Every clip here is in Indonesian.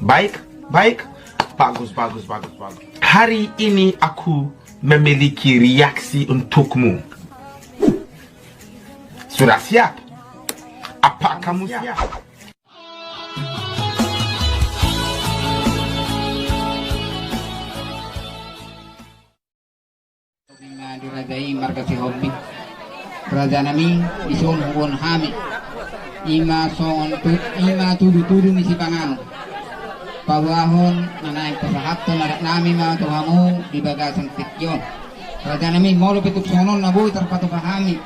Baik, baik. Bagus. Hari ini aku memiliki reaksi untukmu. Sudah siap? Apa kamu siap? Dirajai markasi hobi raja nami ison huon hami ima tudu misi pangan pawahon nanaing pasahaton anak nami ma tuhamu di bagasan tikyon raja nami molo petuk sonon nabuhi terpatu pahami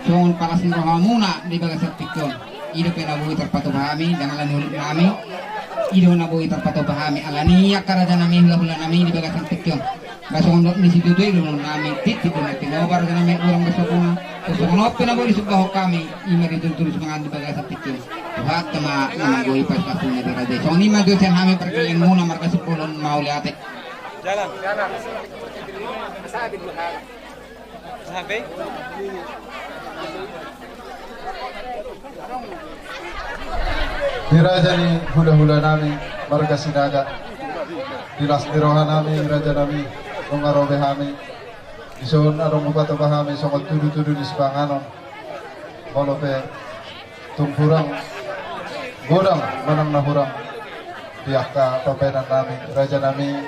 songon palasin rohamuna di bagasan tikyon ido penabuhi terpatu pahami dan ala nulit nami ido nabuhi terpatu pahami alaniya karaja nami hula nami di bagasan tikyon basong dot misi tutu ido nami titik nanti ngobar raja nami urang besokuna Sono penabo di sebuah kami imari terus mengandi bagasa tikil. Tuhat tema nanggoy pas pasunya di raja. So ni madu sen kami perkeliling muna marka 10 mau lihat. Jalan. Sabi bukan. Sabi. Di raja ni hula-hula nami marga sinaga. Dilas dirohan nami raja nami mengarobe kami. Ison arong muka bahami songot tudu-tudu di sepanganon molope tungkurang godang manang nahurang diakka papenan nami raja nami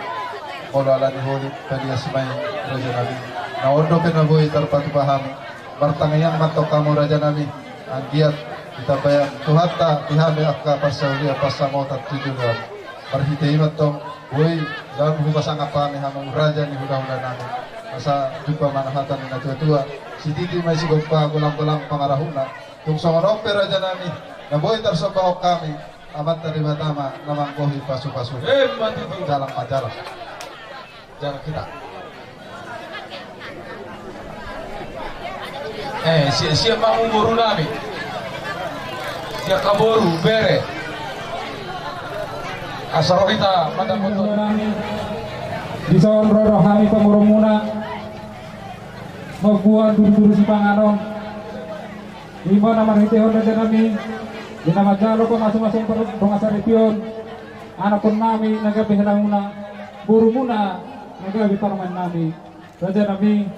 molo alani holi padia semai raja nami na ondo penaboy tarpatu bahami martangayang matok kamu raja nami anggiat kita bayang tuhatta tihame akka pasaulia pasamotat tujuan marhiteimat tong woi dalam hubasang apa nih hamang raja ni hula-hula nami asa jumpa manahatan na tua-tua si titi may sigogpa kulang-kulang pangarahuna tung songonope raja nami naboy tarsabahok kami amat terima tama namang kohi pasu-pasu jalan majalah jalan kita siya mamumuro namin siya kaboru bere asaro kita madamoto namin di soal rohani pemurung muna magbuhan dulu si panganon lima nama hitihon na nami di nama jalo ko masing-masing pengasaripion anak pun nami nagabi muna buru muna nagabi parman nami raja nami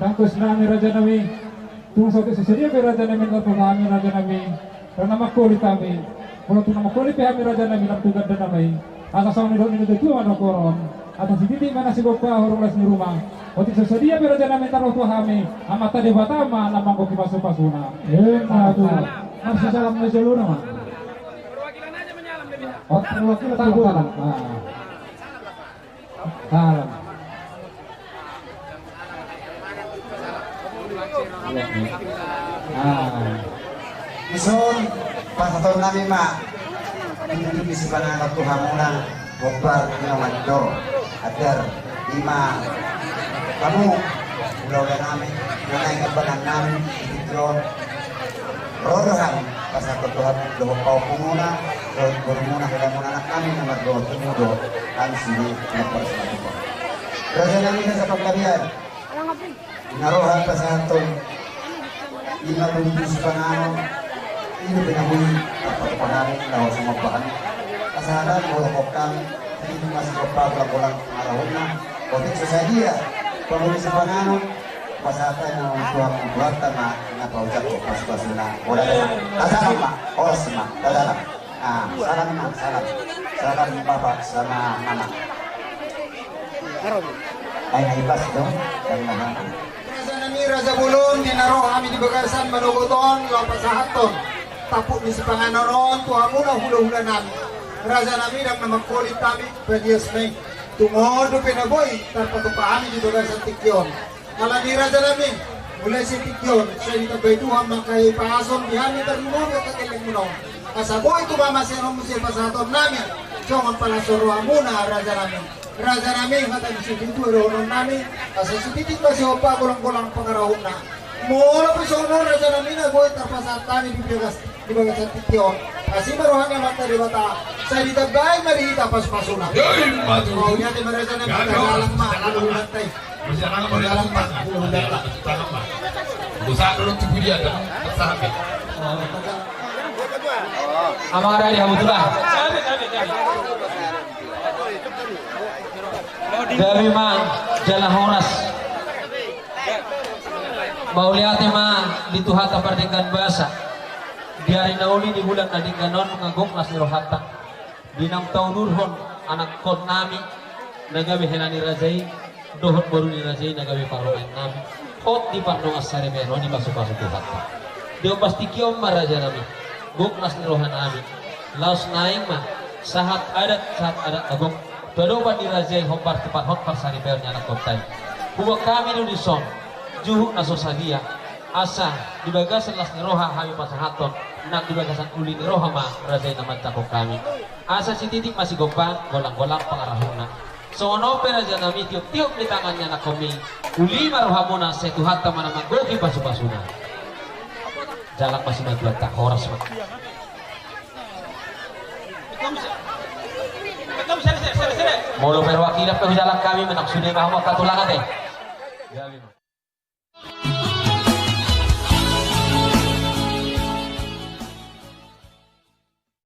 rangkus nami raja nami tungso kesesedia ke raja nami nami raja nami karena makulit kami kalau tu nama kulit kami raja nami namtugan dan nami asal sama ni itu ano koron atau si titik mana si bapak orang les di rumah. Otik sesedia beraja nami taruh tuhami. Amata di batama namang koki pasu-pasuna. Tuh. Masih salam seluruh nama. Perwakilan aja menyalam deh. Oh, perwakilan tahu salam. Salam. Ison pastor nami mak. Ini bisa pangalat tuhamuna. Gobar namando agar lima kamu ulah nami nanay kabanan namin itron rodohan pasal Tuhan doa kau pemuna bermuna kita muna anak kami nomor 2 tumudo kan sini nomor 1 raja nami sa pagkarian narohan pasal ton lima tulis panganon ini pinamuli apa panganon daw sa mabahan kasaran mo kami hindi masih berpulang arahun na kotik sesadia penulis panganon pasatan ng tuwang buhatan na paujak ko pas-pasuna wala na tadalang ma oras ma tadalang salam ni papa sama mama ay naibas dong dan mahal Raja nami Raja Bulon dinaro kami di Bagasan Manuguton lampasahaton tapuk di sepanganonon tuhamu na hula-hula nami Raja nami dan nama kulit kami pedias may tungodo pinaboy tanpa tupahami di Bagasan Tikyon alani raja nami mulai si Tikyon sa itabay tuhan makay pahason dihami terlunog at kakiling mo kasaboy ito ba masirong musir pasahaton namin songon pala suruha muna raja nami matay si Tikyon ronon nami kasi si Titik ba si Opa kulang-kulang pangarahon na mula po sonon raja nami na boy tarpasahat kami di Bagasan Tikyon kasi maruhan naman tari bata sa ditabay marihita pas-pasuna mau niya di maraja nami kagalang ma lalunan tayo kagalang ma lalunan tayo usaha dulu tuh dia kan tersahabat Amara ya Hamdulillah. gabi mah jalan horas mau lihat mah dituhata pardengkan bahasa biarin nauli di bulan nadingganon ngagok nas nirohata dinam tahun nurhon anak kon nami nagabe helani razai dohon baru ni razai nagabe parlomen nami hot di pandong asare mero di masuk-masuk tuhata dia pasti kiom maraja nami gok nas nirohan nami laos naing mah saat adat agok dodoban di razai hompar tepat hot parsari pernya anak kotai huwa kami nu dison juhu nasosadia asa di bagasan las niroha kami pasahaton nak di bagasan uli niroha mah razai nama cakok kami asa si titik masih gopang golang-golang pangarahuna sono peraja nami tiup-tiup di tangannya nak kami uli marohamuna setuhata mana magoki pasu-pasuna jalan masih majuat tak horas mah mau lo perwakilan jalan kami menak sudah bahwa katulangan deh.